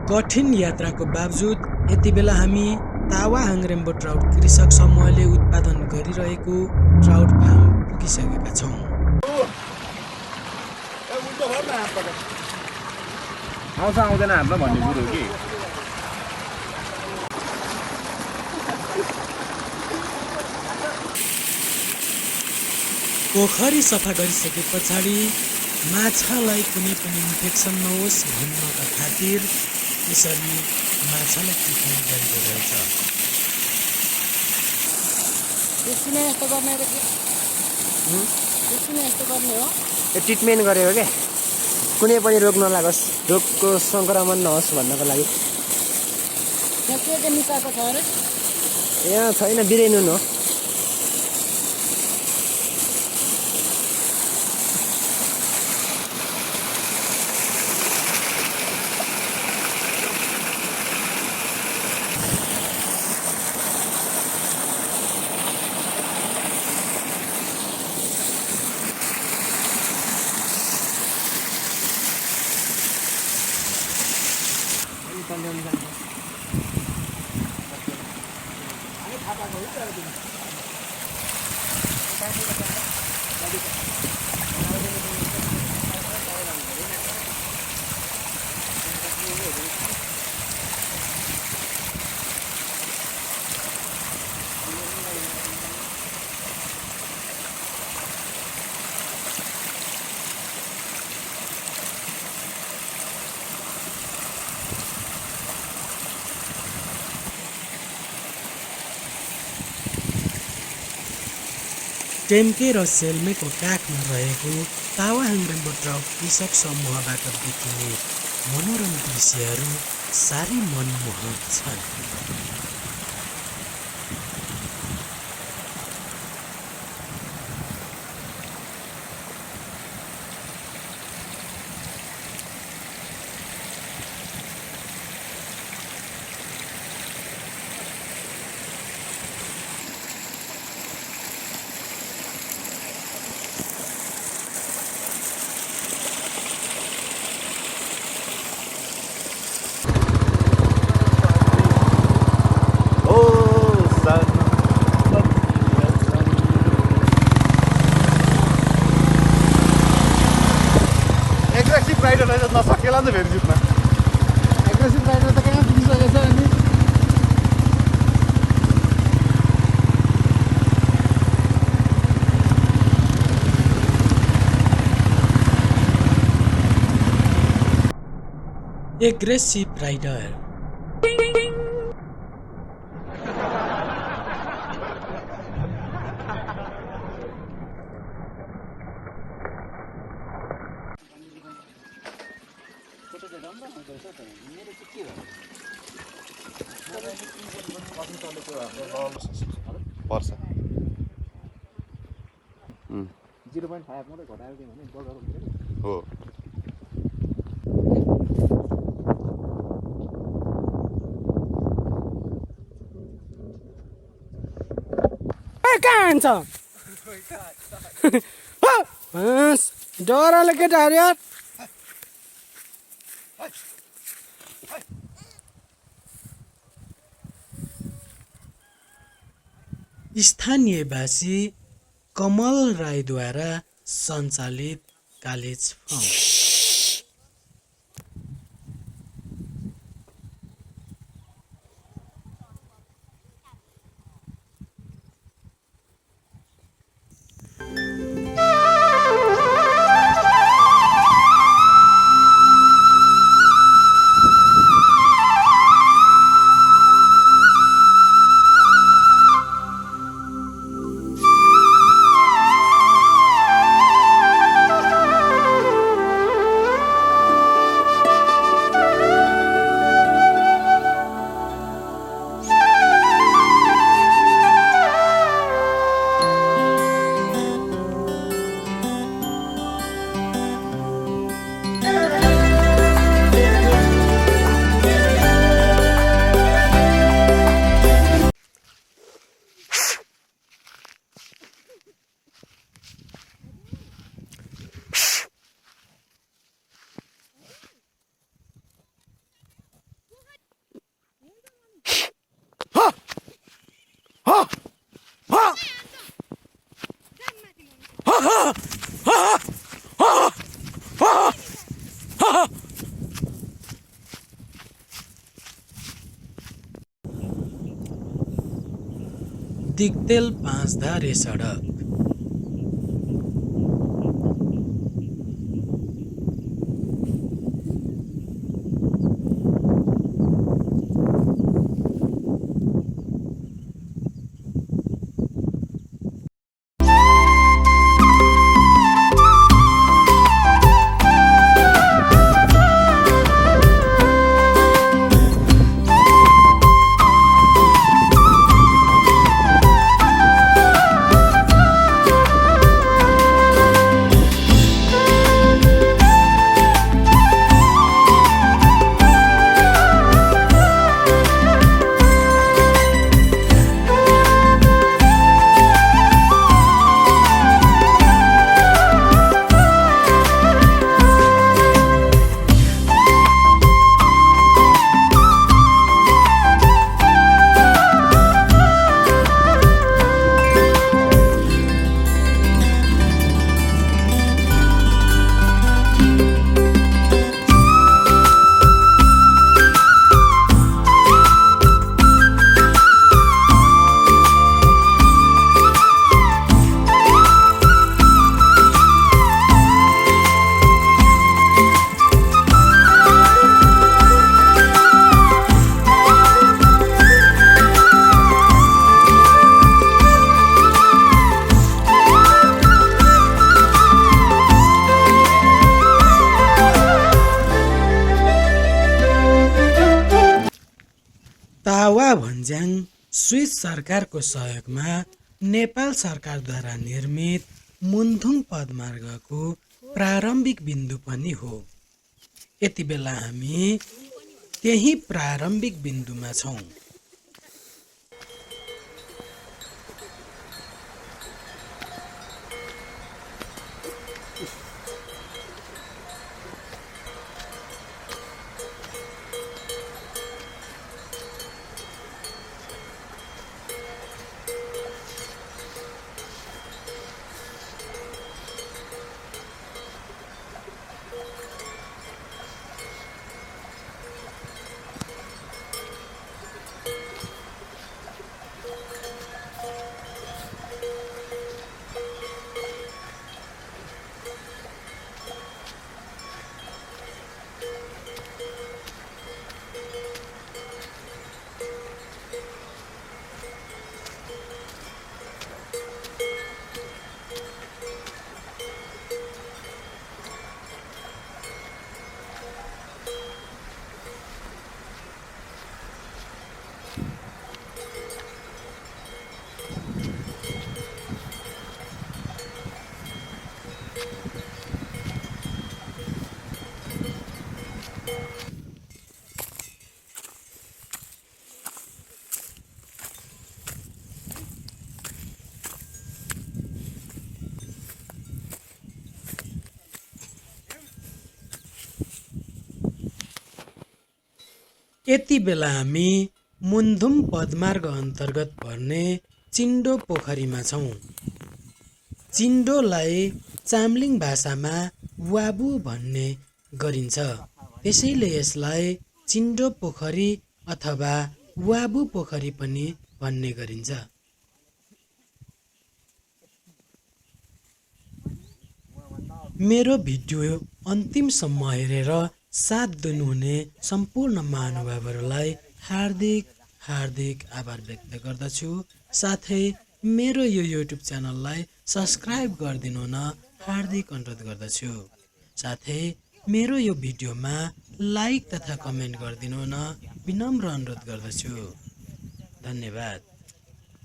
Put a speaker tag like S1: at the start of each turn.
S1: कठिन यात्राको बावजुद यति बेला हामी तावाहाङ रेम्बो ट्राउट कृषक समूहले उत्पादन गरिरहेको ट्राउट फार्म पुगिसकेका छौँ।
S2: आउँछ आउँदैन हाम्रा भन्ने कुरो कि
S1: पोखरी सफा गरिसके पछाडि माछालाई कुनै पनि इन्फेक्सन नहोस् भन्नका खातिर यसरी माछालाई ट्रिटमेन्ट गरिएको रहेछ।
S3: यो ट्रिटमेन्ट गरेको क्या कुनै पनि रोग नलागोस्, रोगको सङ्क्रमण नहोस् भन्नको लागि। यहाँ छैन, बिरेनुन हो।
S1: टेम्के र सेल्मेको काखमा रहेको तावाहाङ रेम्बो ट्राउट कृषक समूहबाट देखिने मनोरम दृश्यहरू साह्रै मनमोहक छन्।
S2: नसकेला नि फेरि जित्न।
S3: एग्रेसिभ राइडर त कहाँ पुगिसकेछ अनि
S1: एग्रेसिभ राइडर
S2: पर्छ
S3: 0.5 मात्रै घटायो भने बगर हुन्छ
S2: हो।
S3: कहाँ हान्छ डरले केटाहरू यार।
S1: स्थानीयवासी कमल राईद्वारा सञ्चालित कलेज फार्म। दिग्देल 5 धारे सडक। तावाभन्ज्याङ स्विस सरकारको सहयोगमा नेपाल सरकारद्वारा निर्मित मुन्धुङ पदमार्गको प्रारम्भिक बिन्दु पनि हो। यति बेला हामी त्यही प्रारम्भिक बिन्दुमा छौँ। यति बेला हामी मुन्धुम पदमार्ग अन्तर्गत पर्ने चिन्डो पोखरीमा छौँ। चिन्डोलाई चाम्लिङ भाषामा वाबु भन्ने गरिन्छ, त्यसैले यसलाई चिन्डो पोखरी अथवा वाबु पोखरी पनि भन्ने गरिन्छ। मेरो भिडियो अन्तिमसम्म हेरेर साथ दिनुहुने सम्पूर्ण महानुभावहरूलाई हार्दिक आभार व्यक्त गर्दछु। साथै मेरो यो युट्युब च्यानललाई सब्स्क्राइब गरिदिनु हुन हार्दिक अनुरोध गर्दछु। साथै मेरो यो भिडियोमा लाइक तथा कमेन्ट गरिदिनु हुन विनम्र अनुरोध गर्दछु। धन्यवाद।